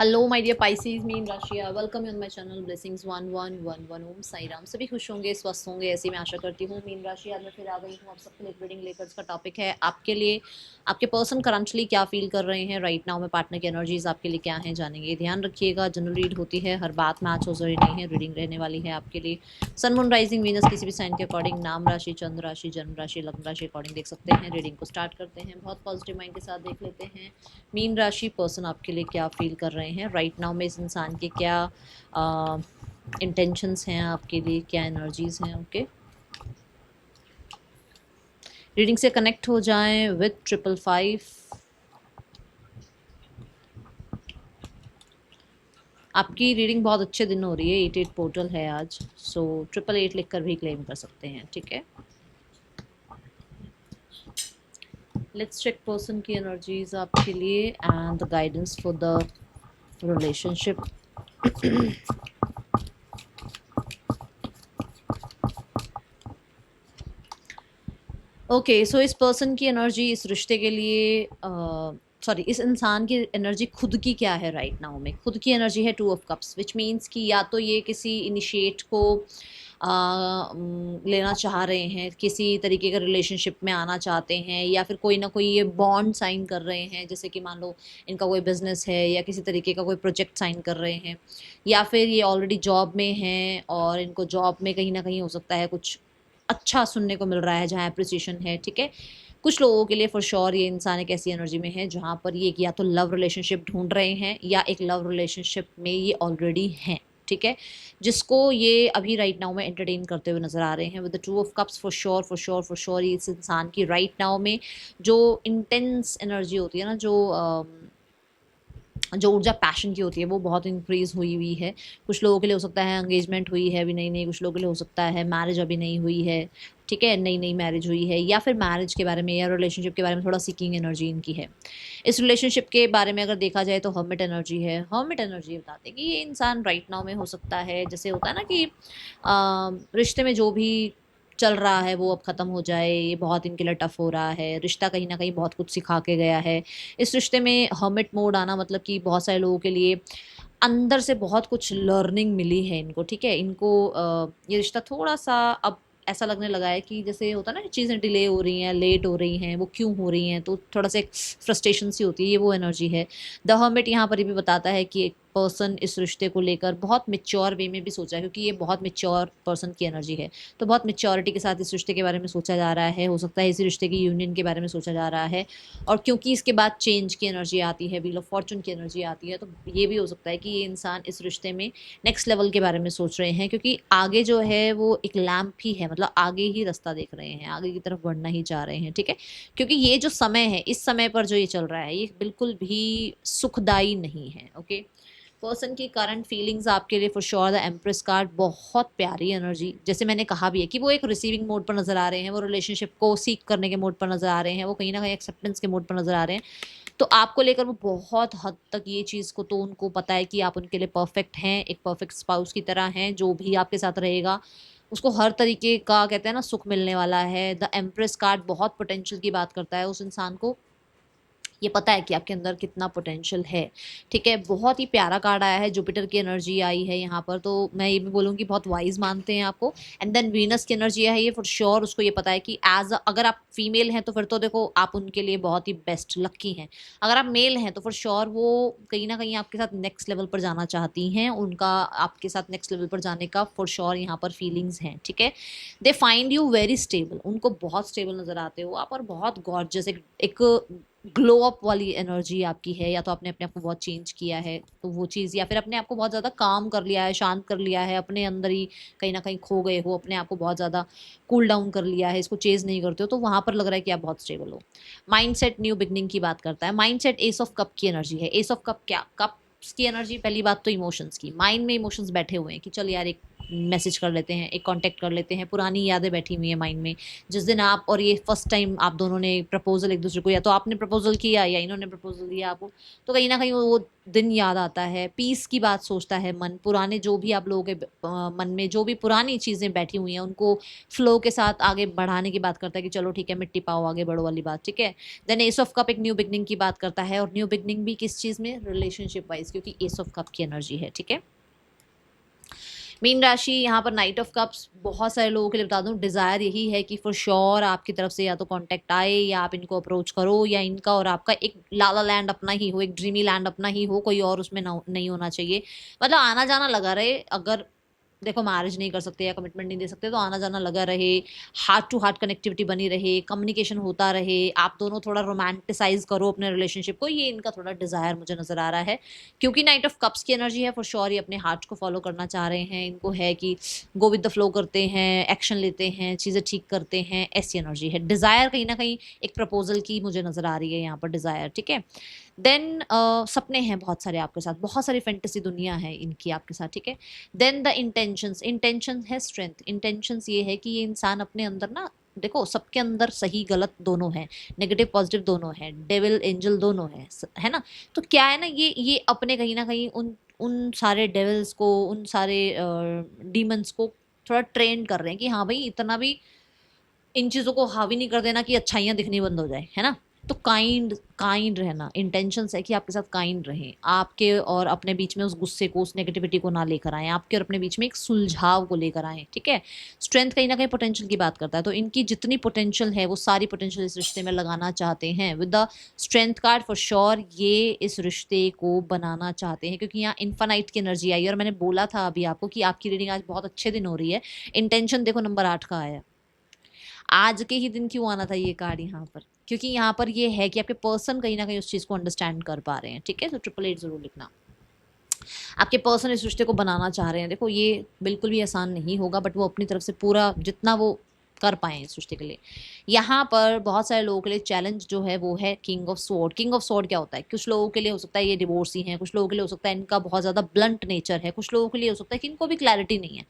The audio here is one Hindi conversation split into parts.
हेलो माय डियर पाइसेस, मीन राशि, welcome on my channel blessings 1111 Om Sai Ram. सभी खुश होंगे, स्वस्थ होंगे, ऐसी मैं आशा करती हूँ। मीन राशि, आज मैं फिर आ गई हूँ आप सबके लिए रीडिंग लेकर। इसका टॉपिक है आपके लिए आपके पर्सन करंटली क्या फील कर रहे हैं राइट नाउ में। पार्टनर की एनर्जीज आपके लिए क्या हैं जानेंगे। ध्यान रखिएगा, जनरल रीड होती है, हर बात मैच हो जरूरी नहीं है। रीडिंग रहने वाली है आपके लिए सन मून राइजिंग वीनस किसी भी साइन के अकॉर्डिंग, नाम राशि, चंद्र राशि, जन्म राशि, लग्न राशि अकॉर्डिंग देख सकते हैं। रीडिंग को स्टार्ट करते हैं, बहुत पॉजिटिव माइंड के साथ देख लेते हैं। मीन राशि पर्सन आपके लिए क्या फील कर रहे हैं राइट नाउ में। इस इंसान के क्या इंटेंशंस हैं आपके लिए, क्या एनर्जीज हैं। ओके, रीडिंग से कनेक्ट हो जाएं विथ 555। आपकी रीडिंग बहुत अच्छे दिन हो रही है, 88 पोर्टल है आज, सो 888 लिख कर भी क्लेम कर सकते हैं। ठीक है, लेट्स चेक पर्सन की एनर्जीज आपके लिए and the guidance for the relationship. Okay, so इस पर्सन की एनर्जी इस रिश्ते के लिए सॉरी इस इंसान की एनर्जी खुद की क्या है राइट नाउ में। खुद की एनर्जी है 2 ऑफ कप्स, विच मीन्स कि या तो ये किसी इनिशिएट को लेना चाह रहे हैं, किसी तरीके का रिलेशनशिप में आना चाहते हैं, या फिर कोई ना कोई ये बॉन्ड साइन कर रहे हैं। जैसे कि मान लो इनका कोई बिजनेस है या किसी तरीके का कोई प्रोजेक्ट साइन कर रहे हैं, या फिर ये ऑलरेडी जॉब में हैं और इनको जॉब में कहीं ना कहीं हो सकता है कुछ अच्छा सुनने को मिल रहा है जहाँ अप्रिसिएशन है। ठीक है, कुछ लोगों के लिए फॉर श्योर ये इंसान एक ऐसी एनर्जी में है जहाँ पर ये या तो लव रिलेशनशिप ढूंढ रहे हैं या एक लव रिलेशनशिप में ये ऑलरेडी हैं। ठीक है, जिसको ये अभी राइट नाउ में एंटरटेन करते हुए नजर आ रहे हैं with the 2 of cups. For sure for sure for sure इस इंसान की राइट नाउ में जो इंटेंस एनर्जी होती है ना, जो ऊर्जा पैशन की होती है वो बहुत इंक्रीज हुई है। कुछ लोगों के लिए हो सकता है एंगेजमेंट हुई है अभी नई नई, कुछ लोगों के लिए हो सकता है मैरिज अभी नहीं हुई है। ठीक है, नई नई मैरिज हुई है, या फिर मैरिज के बारे में या रिलेशनशिप के बारे में थोड़ा सीकिंग एनर्जी इनकी है। इस रिलेशनशिप के बारे में अगर देखा जाए तो हर्मिट एनर्जी है। हर्मिट एनर्जी बताते हैं कि ये इंसान राइट नाउ में हो सकता है, जैसे होता है ना कि रिश्ते में जो भी चल रहा है वो अब ख़त्म हो जाए, ये बहुत इनके लिए टफ हो रहा है। रिश्ता कहीं ना कहीं बहुत कुछ सिखा के गया है। इस रिश्ते में हर्मिट मोड आना मतलब कि बहुत सारे लोगों के लिए अंदर से बहुत कुछ लर्निंग मिली है इनको। ठीक है, इनको ये रिश्ता थोड़ा सा अब ऐसा लगने लगा है कि जैसे होता है ना, चीज़ें डिले हो रही हैं, लेट हो रही हैं, वो क्यों हो रही हैं, तो थोड़ा सा एक फ्रस्ट्रेशन सी होती है, ये वो एनर्जी है। द हर्मिट यहाँ पर ये भी बताता है कि एक पर्सन इस रिश्ते को लेकर बहुत मिच्योर वे में भी सोचा है, क्योंकि ये बहुत मिच्योर पर्सन की एनर्जी है। तो बहुत मिच्योरिटी के साथ इस रिश्ते के बारे में सोचा जा रहा है। हो सकता है इसी रिश्ते की यूनियन के बारे में सोचा जा रहा है। और क्योंकि इसके बाद चेंज की एनर्जी आती है, व्हील ऑफ फॉर्चून की एनर्जी आती है, तो ये भी हो सकता है कि ये इंसान इस रिश्ते में नेक्स्ट लेवल के बारे में सोच रहे हैं, क्योंकि आगे जो है वो एक लैम्प ही है, मतलब आगे ही रास्ता देख रहे हैं, आगे की तरफ बढ़ना ही चाह रहे हैं। ठीक है, क्योंकि ये जो समय है, इस समय पर जो ये चल रहा है, ये बिल्कुल भी सुखदाई नहीं है। ओके, पर्सन की करंट फीलिंग्स आपके लिए for sure the empress card, बहुत प्यारी एनर्जी। जैसे मैंने कहा भी है कि वो एक रिसीविंग मोड पर नजर आ रहे हैं, वो रिलेशनशिप को सीख करने के मोड पर नजर आ रहे हैं, वो कहीं ना कहीं एक्सेप्टेंस के मोड पर नजर आ रहे हैं। तो आपको लेकर वो बहुत हद तक ये चीज़ को तो उनको पता है कि आप उनके लिए परफेक्ट हैं, एक परफेक्ट स्पाउस की तरह हैं। जो भी आपके साथ रहेगा उसको हर तरीके का कहते हैं ना सुख मिलने वाला है। द एम्प्रेस कार्ड बहुत पोटेंशियल की बात करता है। उस इंसान को ये पता है कि आपके अंदर कितना पोटेंशियल है। ठीक है, बहुत ही प्यारा कार्ड आया है, जुपिटर की एनर्जी आई है यहाँ पर, तो मैं ये भी बोलूँगी बहुत वाइज मानते हैं आपको। एंड देन वीनस की एनर्जी है ये फॉर श्योर, उसको ये पता है कि अगर आप फीमेल हैं तो फिर तो देखो आप उनके लिए बहुत ही बेस्ट लकी हैं। अगर आप मेल हैं तो फॉर श्योर वो कहीं ना कहीं आपके साथ नेक्स्ट लेवल पर जाना चाहती हैं, उनका आपके साथ नेक्स्ट लेवल पर जाने का फॉर श्योर यहाँ पर फीलिंग्स हैं। ठीक है, they find you very stable, उनको बहुत स्टेबल नजर आते हो आप, और बहुत गॉर्जियस एक ग्लो अप वाली एनर्जी आपकी है। या तो आपने अपने आप को बहुत चेंज किया है तो वो चीज़, या फिर अपने आप को बहुत ज़्यादा काम कर लिया है, शांत कर लिया है, अपने अंदर ही कहीं ना कहीं खो गए हो, अपने आप को बहुत ज़्यादा कूल डाउन कर लिया है, इसको चेज नहीं करते हो, तो वहाँ पर लग रहा है कि आप बहुत स्टेबल हो। माइंड सेट न्यू बिगनिंग की बात करता है। Mind set S of cup की एनर्जी है। एस ऑफ कप क्या, कप की एनर्जी, पहली बात तो इमोशंस की, माइंड में इमोशंस बैठे हुए हैं कि चल यार एक मैसेज कर लेते हैं, एक कांटेक्ट कर लेते हैं, पुरानी यादें बैठी हुई हैं माइंड में। जिस दिन आप और ये फर्स्ट टाइम आप दोनों ने प्रपोजल एक दूसरे को, या तो आपने प्रपोजल किया या इन्होंने प्रपोजल दिया आपको, तो कहीं ना कहीं वो दिन याद आता है, पीस की बात सोचता है मन, पुराने जो भी आप लोगों के मन में जो भी पुरानी चीज़ें बैठी हुई हैं उनको फ्लो के साथ आगे बढ़ाने की बात करता है कि चलो ठीक है मिट्टी पाओ आगे बढ़ो वाली बात, ठीक है। देन एस ऑफ कप एक न्यू बिगनिंग की बात करता है, और न्यू बिगनिंग भी किस चीज़ में, रिलेशनशिप वाइज, क्योंकि एस ऑफ कप की एनर्जी है, ठीक है। मीन राशि यहाँ पर नाइट ऑफ कप्स, बहुत सारे लोगों के लिए बता दूं डिज़ायर यही है कि फॉर श्योर आपकी तरफ से या तो कांटेक्ट आए या आप इनको अप्रोच करो, या इनका और आपका एक लाला लैंड अपना ही हो, एक ड्रीमी लैंड अपना ही हो, कोई और उसमें नहीं होना चाहिए। मतलब आना जाना लगा रहे, अगर देखो मैरिज नहीं कर सकते या कमिटमेंट नहीं दे सकते तो आना जाना लगा रहे, हार्ट टू हार्ट कनेक्टिविटी बनी रहे, कम्युनिकेशन होता रहे, आप दोनों थोड़ा रोमांटिसाइज करो अपने रिलेशनशिप को, ये इनका थोड़ा डिज़ायर मुझे नज़र आ रहा है। क्योंकि नाइट ऑफ कप्स की एनर्जी है, फॉर श्योर ये अपने हार्ट को फॉलो करना चाह रहे हैं, इनको है कि गो विद द फ्लो करते हैं, एक्शन लेते हैं, चीज़ें ठीक करते हैं, ऐसी एनर्जी है। डिज़ायर कहीं ना कहीं एक प्रपोजल की मुझे नज़र आ रही है यहाँ पर डिज़ायर, ठीक है। देन सपने हैं बहुत सारे आपके साथ, बहुत सारी फैंटेसी दुनिया है इनकी आपके साथ, ठीक है। देन द इंटेंशंस है स्ट्रेंथ। इंटेंशंस ये है कि ये इंसान अपने अंदर ना, देखो सबके अंदर सही गलत दोनों हैं, नेगेटिव पॉजिटिव दोनों हैं, डेविल एंजल दोनों हैं, है ना। तो क्या है ना, ये अपने कहीं ना कहीं उन उन सारे डेविल्स को, उन सारे डीमंस को थोड़ा ट्रेन कर रहे हैं कि हाँ भाई इतना भी इन चीज़ों को हावी नहीं कर देना कि अच्छाइयाँ दिखनी बंद हो जाए, है ना। तो काइंड रहना, इंटेंशंस है कि आपके साथ काइंड रहें, आपके और अपने बीच में उस गुस्से को, उस नेगेटिविटी को ना लेकर आएँ, आपके और अपने बीच में एक सुलझाव को लेकर आएँ, ठीक है। स्ट्रेंथ कहीं ना कहीं पोटेंशियल की बात करता है, तो इनकी जितनी पोटेंशियल है वो सारी पोटेंशियल इस रिश्ते में लगाना चाहते हैं। With the strength card for sure ये इस रिश्ते को बनाना चाहते हैं, क्योंकि यहाँ इन्फानाइट की एनर्जी आई, और मैंने बोला था अभी आपको कि आपकी रीडिंग आज बहुत अच्छे दिन हो रही है। इंटेंशन देखो नंबर 8 का आया, आज के ही दिन क्यों आना था ये कार्ड यहाँ पर, क्योंकि यहाँ पर ये है कि आपके पर्सन कहीं ना कहीं उस चीज़ को अंडरस्टैंड कर पा रहे हैं, ठीक है। तो 888 जरूर लिखना। आपके पर्सन इस रिश्ते को बनाना चाह रहे हैं, देखो ये बिल्कुल भी आसान नहीं होगा, बट वो अपनी तरफ से पूरा जितना वो कर पाए इस रिश्ते के लिए। यहाँ पर बहुत सारे लोगों के लिए चैलेंज जो है वो है king of sword. King of sword क्या होता है, कुछ लोगों के लिए हो सकता है ये डिवोर्सी हैं, कुछ लोगों के लिए हो सकता है इनका बहुत ज़्यादा ब्लंट नेचर है, कुछ लोगों के लिए हो सकता है कि इनको भी क्लैरिटी नहीं है,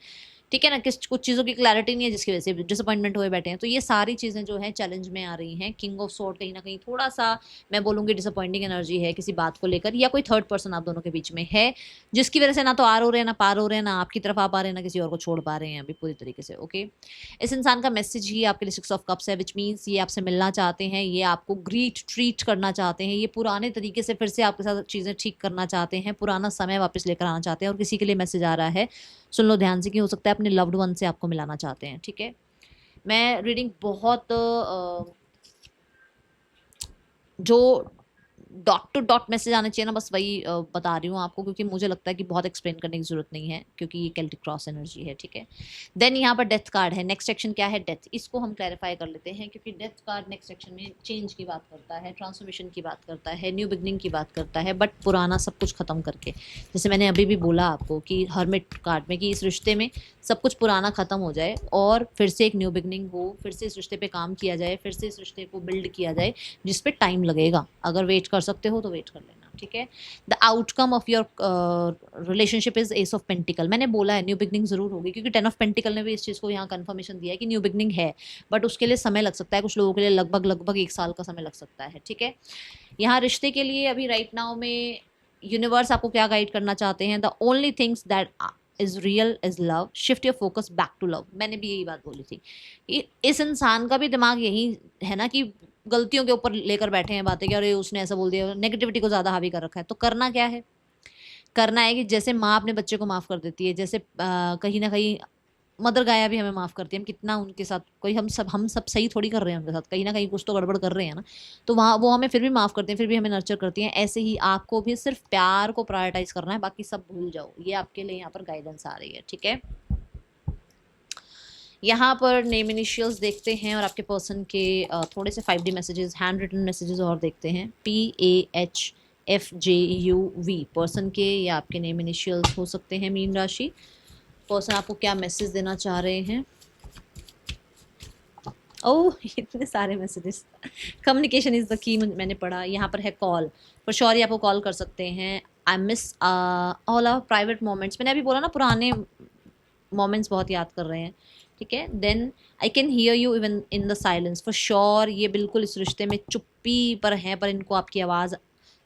ठीक है ना, किस कुछ चीज़ों की क्लैरिटी नहीं है जिसकी वजह से डिसअपॉइंटमेंट हुए बैठे हैं। तो ये सारी चीज़ें जो है चैलेंज में आ रही हैं। किंग ऑफ स्वॉर्ड कहीं ना कहीं थोड़ा सा मैं बोलूँगी डिसअपॉइंटिंग एनर्जी है किसी बात को लेकर, या कोई थर्ड पर्सन आप दोनों के बीच में है जिसकी वजह से ना तो आर हो रहे हैं ना पार हो रहे हैं, ना आपकी तरफ आ पा रहे हैं ना किसी और को छोड़ पा रहे हैं अभी पूरी तरीके से, ओके। इस इंसान का मैसेज ही आपके लिए 6 ऑफ कप्स है, विच मीन्स ये आपसे मिलना चाहते हैं, ये आपको ग्रीट ट्रीट करना चाहते हैं, ये पुराने तरीके से फिर से आपके साथ चीज़ें ठीक करना चाहते हैं, पुराना समय वापस लेकर आना चाहते हैं। और किसी के लिए मैसेज आ रहा है, सुन लो ध्यान से, कि हो सकता है अपने लव्ड वन से आपको मिलाना चाहते हैं, ठीक है। मैं रीडिंग बहुत जो डॉट टू डॉट मैसेज आने चाहिए ना, बस वही बता रही हूँ आपको, क्योंकि मुझे लगता है कि बहुत एक्सप्लेन करने की जरूरत नहीं है, क्योंकि ये केल्टिक क्रॉस एनर्जी है, ठीक है। देन यहाँ पर डेथ कार्ड है, नेक्स्ट सेक्शन क्या है, डेथ। इसको हम क्लैरिफाई कर लेते हैं, क्योंकि डेथ कार्ड नेक्स्ट सेक्शन में चेंज की बात करता है, ट्रांसफॉर्मेशन की बात करता है, न्यू बिगनिंग की बात करता है, बट पुराना सब कुछ खत्म करके। जैसे मैंने अभी भी बोला आपको कि हर्मिट कार्ड में कि इस रिश्ते में सब कुछ पुराना खत्म हो जाए और फिर से एक न्यू बिगनिंग हो, फिर से इस रिश्ते पे काम किया जाए, फिर से इस रिश्ते को बिल्ड किया जाए, जिस पे टाइम लगेगा। अगर वेट कर सकते हो तो वेट कर लेना, ठीक है। The outcome of your relationship is S of pentacle. मैंने बोला है न्यू बिगनिंग जरूर होगी, क्योंकि 10 ऑफ पेंटिकल ने भी इस चीज़ को यहाँ कंफर्मेशन दिया है कि न्यू बिगनिंग है, बट उसके लिए समय लग सकता है, कुछ लोगों के लिए लगभग 1 साल का समय लग सकता है, ठीक है। यहाँ रिश्ते के लिए अभी राइट नाउ में यूनिवर्स आपको क्या गाइड करना चाहते हैं, the only things that is real is love, shift your focus back to love. मैंने भी यही बात बोली थी। इस इंसान का भी दिमाग यही है ना कि गलतियों के ऊपर लेकर बैठे हैं बातें कि अरे उसने ऐसा बोल दिया, नेगेटिविटी को ज़्यादा हावी कर रखा है। तो करना क्या है, करना है कि जैसे माँ अपने बच्चे को माफ़ कर देती है, जैसे कहीं ना कहीं मदर गाया भी हमें माफ़ करती है, हम कितना उनके साथ, कोई हम सब सही थोड़ी कर रहे हैं उनके साथ, कहीं ना कहीं कुछ तो गड़बड़ कर रहे हैं ना, तो वहाँ वो हमें फिर भी माफ़ करते हैं, फिर भी हमें नर्चर करती हैं। ऐसे ही आपको भी सिर्फ प्यार को प्रायोरिटाइज करना है, बाकी सब भूल जाओ। ये आपके लिए यहाँ पर गाइडेंस आ रही है, ठीक है। यहाँ पर नेम इनिशियल्स देखते हैं और आपके पर्सन के थोड़े से 5D messages, hand written messages और देखते हैं। PAHFJUV पर्सन के या आपके नेम इनिशियल्स हो सकते हैं। मीन राशि पर्सन आपको क्या मैसेज देना चाह रहे हैं। ओह इतने सारे messages. Communication is the key मैंने पढ़ा। यहाँ पर है कॉल, फॉर श्योर आपको कॉल कर सकते हैं। I miss all our private moments. मैंने अभी बोला ना पुराने मोमेंट्स बहुत याद कर रहे हैं, ठीक है। Then I can hear you even in the silence, for sure ये बिल्कुल इस रिश्ते में चुप्पी पर हैं, पर इनको आपकी आवाज़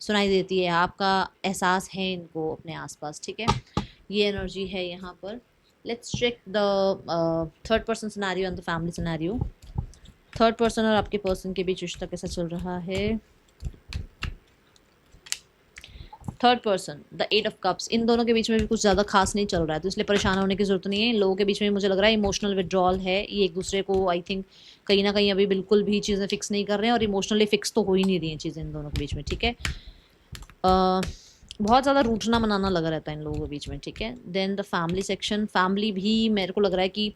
सुनाई देती है, आपका एहसास है इनको अपने आसपास, ठीक है। ये एनर्जी है यहाँ पर। Let's check the third person scenario and the family scenario. Third person और आपके पर्सन के बीच रिश्ता कैसा चल रहा है। Third person, the 8 of cups, इन दोनों के बीच में भी कुछ ज़्यादा खास नहीं चल रहा है, तो इसलिए परेशान होने की ज़रूरत नहीं है। इन लोगों के बीच में मुझे लग रहा है इमोशनल विड्रॉल है, ये एक दूसरे को आई थिंक कहीं ना कहीं अभी बिल्कुल भी चीज़ें फिक्स नहीं कर रहे हैं, और इमोशनली फिक्स तो हो ही नहीं रही हैं चीज़ें इन दोनों के बीच में, ठीक है। बहुत ज़्यादा रूठना मनाना लगा रहता है इन लोगों के बीच में, ठीक है। Then the family section, family भी मेरे को लग रहा है कि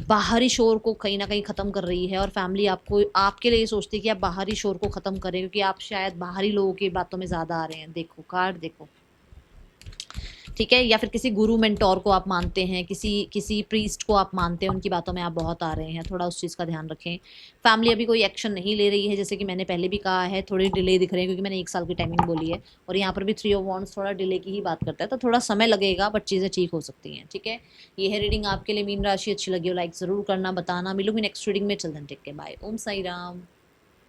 बाहरी शोर को कहीं ना कहीं ख़त्म कर रही है, और फैमिली आपको आपके लिए सोचती है कि आप बाहरी शोर को ख़त्म करें, क्योंकि आप शायद बाहरी लोगों की बातों में ज़्यादा आ रहे हैं। देखो कार्ड देखो, ठीक है। या फिर किसी गुरु मेंटोर को आप मानते हैं, किसी किसी प्रीस्ट को आप मानते हैं, उनकी बातों में आप बहुत आ रहे हैं, थोड़ा उस चीज़ का ध्यान रखें। फैमिली अभी कोई एक्शन नहीं ले रही है, जैसे कि मैंने पहले भी कहा है, थोड़ी डिले दिख रहे हैं, क्योंकि मैंने 1 साल की टाइमिंग बोली है, और यहाँ पर भी 3 ऑफ वॉन्ड्स थोड़ा डिले की ही बात करता है, तो थोड़ा समय लगेगा, बट चीज़ें ठीक हो सकती हैं, ठीक है। ये है रीडिंग आपके लिए। मीन राशि अच्छी लगी हो लाइक ज़रूर करना, बताना। मिलूंगी नेक्स्ट रीडिंग में। चलते हैं, टेक के बाय। ओम साई राम।